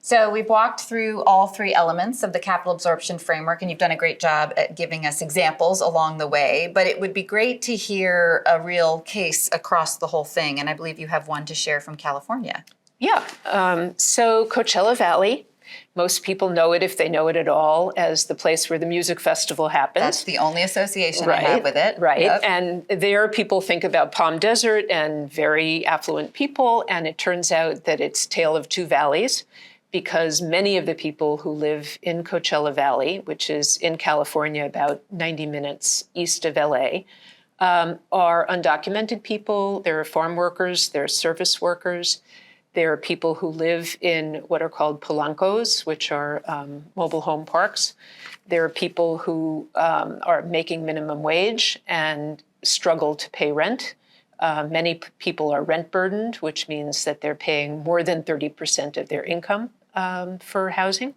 So we've walked through all three elements of the capital absorption framework, and you've done a great job at giving us examples along the way, but it would be great to hear a real case across the whole thing, and I believe you have one to share from California. Yeah, so Coachella Valley, most people know it, if they know it at all, as the place where the music festival happens. That's the only association I have with it. Right, yep. And there people think about Palm Desert and very affluent people, and it turns out that it's Tale of Two Valleys, because many of the people who live in Coachella Valley, which is in California about 90 minutes east of LA, are undocumented people. There are farm workers, there are service workers. There are people who live in what are called palancos, which are mobile home parks. There are people who are making minimum wage and struggle to pay rent. Many people are rent burdened, which means that they're paying more than 30% of their income for housing.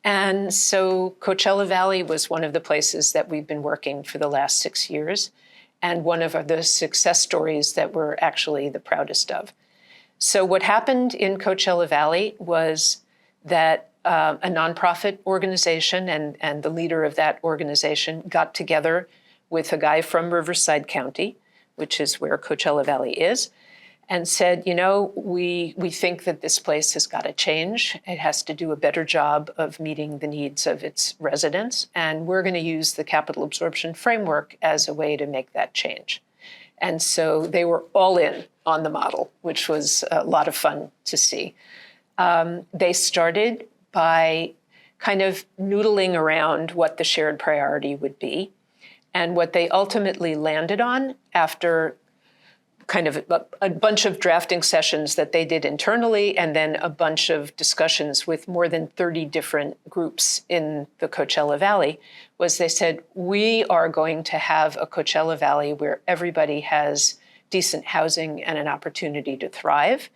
And so Coachella Valley was one of the places that we've been working for the last 6 years, and one of the success stories that we're actually the proudest of. So what happened in Coachella Valley was that a nonprofit organization and the leader of that organization got together with a guy from Riverside County, which is where Coachella Valley is, and said, you know, we think that this place has got to change. It has to do a better job of meeting the needs of its residents, and we're going to use the Capital Absorption Framework as a way to make that change. And so they were all in on the model, which was a lot of fun to see. They started by kind of noodling around what the shared priority would be. And what they ultimately landed on, after kind of a bunch of drafting sessions that they did internally, and then a bunch of discussions with more than 30 different groups in the Coachella Valley, was they said, we are going to have a Coachella Valley where everybody has decent housing and an opportunity to thrive.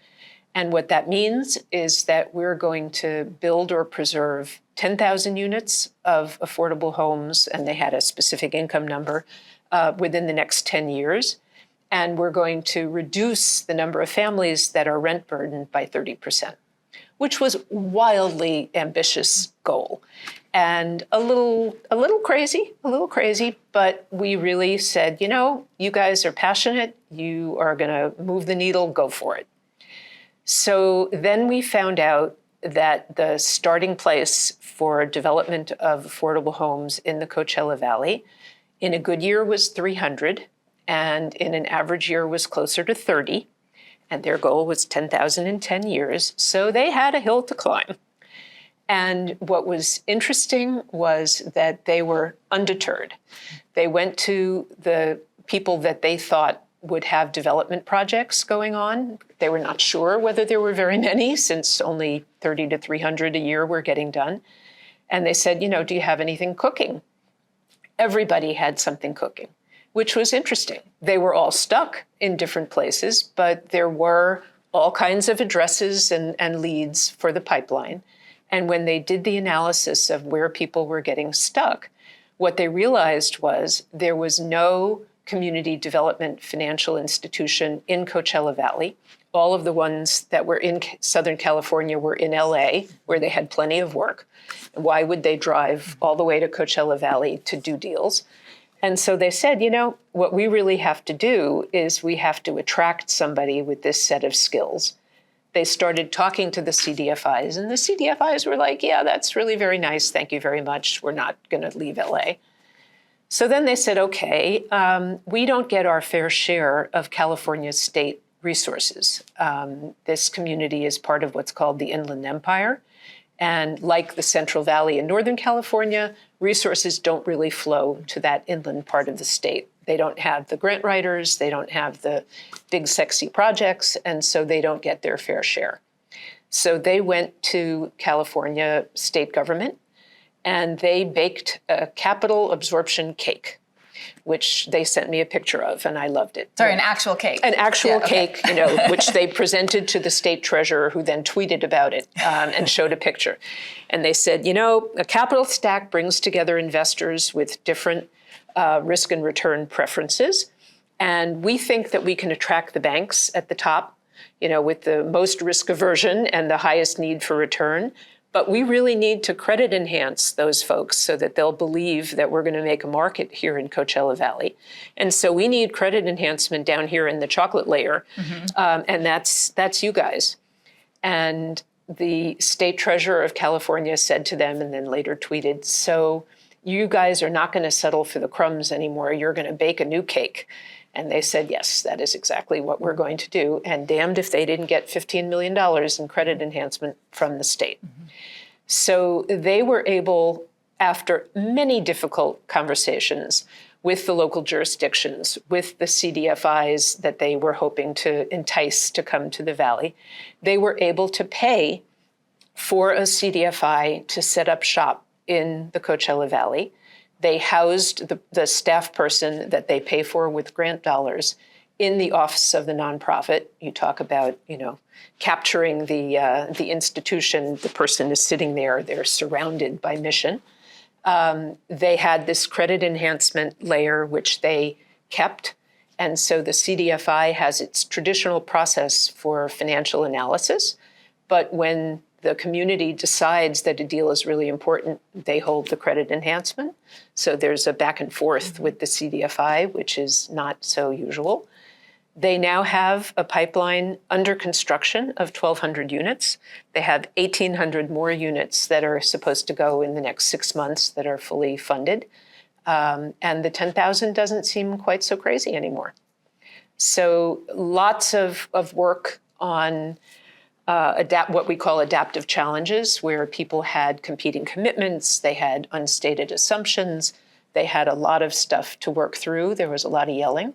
And what that means is that we're going to build or preserve 10,000 units of affordable homes, and they had a specific income number, within the next 10 years. And we're going to reduce the number of families that are rent burdened by 30%, which was a wildly ambitious goal. And a little crazy, but we really said, you know, you guys are passionate, you are gonna move the needle, go for it. So then we found out that the starting place for development of affordable homes in the Coachella Valley in a good year was 300, and in an average year was closer to 30, and their goal was 10,000 in 10 years, so they had a hill to climb. And what was interesting was that they were undeterred. They went to the people that they thought would have development projects going on. They were not sure whether there were very many, since only 30 to 300 a year were getting done. And they said, you know, do you have anything cooking? Everybody had something cooking, which was interesting. They were all stuck in different places, but there were all kinds of addresses and leads for the pipeline. And when they did the analysis of where people were getting stuck, what they realized was there was no community development financial institution in Coachella Valley. All of the ones that were in Southern California were in LA, where they had plenty of work. Why would they drive all the way to Coachella Valley to do deals? And so they said, you know, what we really have to do is we have to attract somebody with this set of skills. They started talking to the CDFIs, and the CDFIs were like, yeah, that's really very nice. Thank you very much. We're not going to leave LA. So then they said, okay, we don't get our fair share of California's state resources. This community is part of what's called the Inland Empire. And like the Central Valley in Northern California, resources don't really flow to that inland part of the state. They don't have the grant writers, they don't have the big sexy projects, and so they don't get their fair share. So they went to California state government, and they baked a capital absorption cake, which they sent me a picture of, and I loved it. Sorry, an actual cake. An actual cake, you know, which they presented to the state treasurer, who then tweeted about it and showed a picture. And they said, you know, a capital stack brings together investors with different risk and return preferences. And we think that we can attract the banks at the top with the most risk aversion and the highest need for return. But we really need to credit enhance those folks so that they'll believe that we're going to make a market here in Coachella Valley. And so we need credit enhancement down here in the chocolate layer. And that's you guys. And the state treasurer of California said to them, and then later tweeted, so you guys are not going to settle for the crumbs anymore. You're going to bake a new cake. And they said, yes, that is exactly what we're going to do. And damned if they didn't get $15 million in credit enhancement from the state. So they were able, after many difficult conversations with the local jurisdictions, with the CDFIs that they were hoping to entice to come to the Valley, they were able to pay for a CDFI to set up shop in the Coachella Valley. They housed the staff person that they pay for with grant dollars in the office of the nonprofit. You talk about, capturing the institution. The person is sitting there. They're surrounded by mission. They had this credit enhancement layer, which they kept. And so the CDFI has its traditional process for financial analysis. But when the community decides that a deal is really important, they hold the credit enhancement. So there's a back and forth with the CDFI, which is not so usual. They now have a pipeline under construction of 1,200 units. They have 1,800 more units that are supposed to go in the next 6 months that are fully funded. And the 10,000 doesn't seem quite so crazy anymore. So lots of work on what we call adaptive challenges, where people had competing commitments, they had unstated assumptions, they had a lot of stuff to work through. There was a lot of yelling.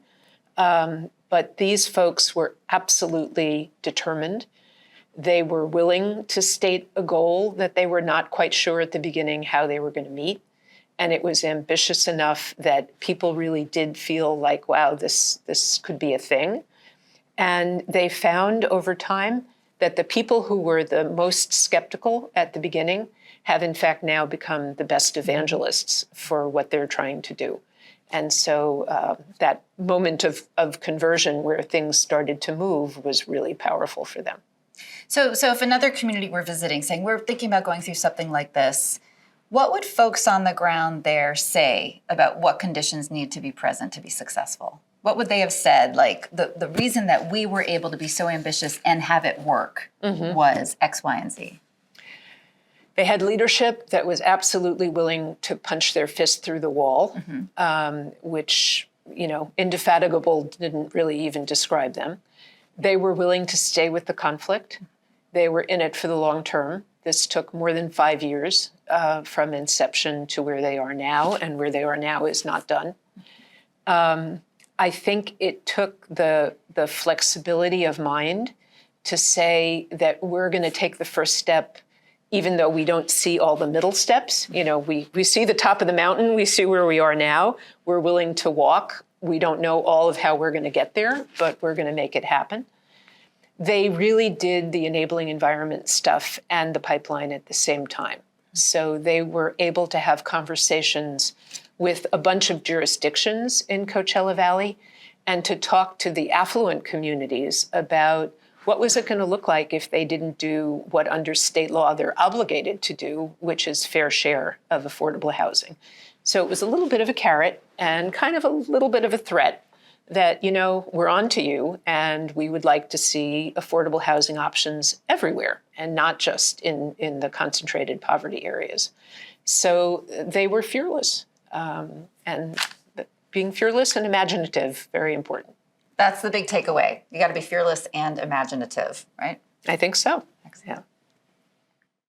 But these folks were absolutely determined. They were willing to state a goal that they were not quite sure at the beginning how they were going to meet. And it was ambitious enough that people really did feel like, wow, this could be a thing. And they found over time that the people who were the most skeptical at the beginning have in fact now become the best evangelists for what they're trying to do. And so that moment of conversion where things started to move was really powerful for them. So if another community we're visiting saying, we're thinking about going through something like this, what would folks on the ground there say about what conditions need to be present to be successful? What would they have said? Like, the reason that we were able to be so ambitious and have it work was X, Y, and Z. They had leadership that was absolutely willing to punch their fist through the wall, which, indefatigable didn't really even describe them. They were willing to stay with the conflict. They were in it for the long term. This took more than 5 years from inception to where they are now, and where they are now is not done. I think it took the flexibility of mind to say that we're going to take the first step, even though we don't see all the middle steps. We see the top of the mountain, we see where we are now. We're willing to walk. We don't know all of how we're going to get there, but we're going to make it happen. They really did the enabling environment stuff and the pipeline at the same time. So they were able to have conversations with a bunch of jurisdictions in Coachella Valley and to talk to the affluent communities about what was it going to look like if they didn't do what under state law they're obligated to do, which is fair share of affordable housing. So it was a little bit of a carrot and kind of a little bit of a threat that, we're on to you and we would like to see affordable housing options everywhere and not just in the concentrated poverty areas. So they were fearless. And being fearless and imaginative, very important. That's the big takeaway. You got to be fearless and imaginative, right? I think so. Excellent. Yeah.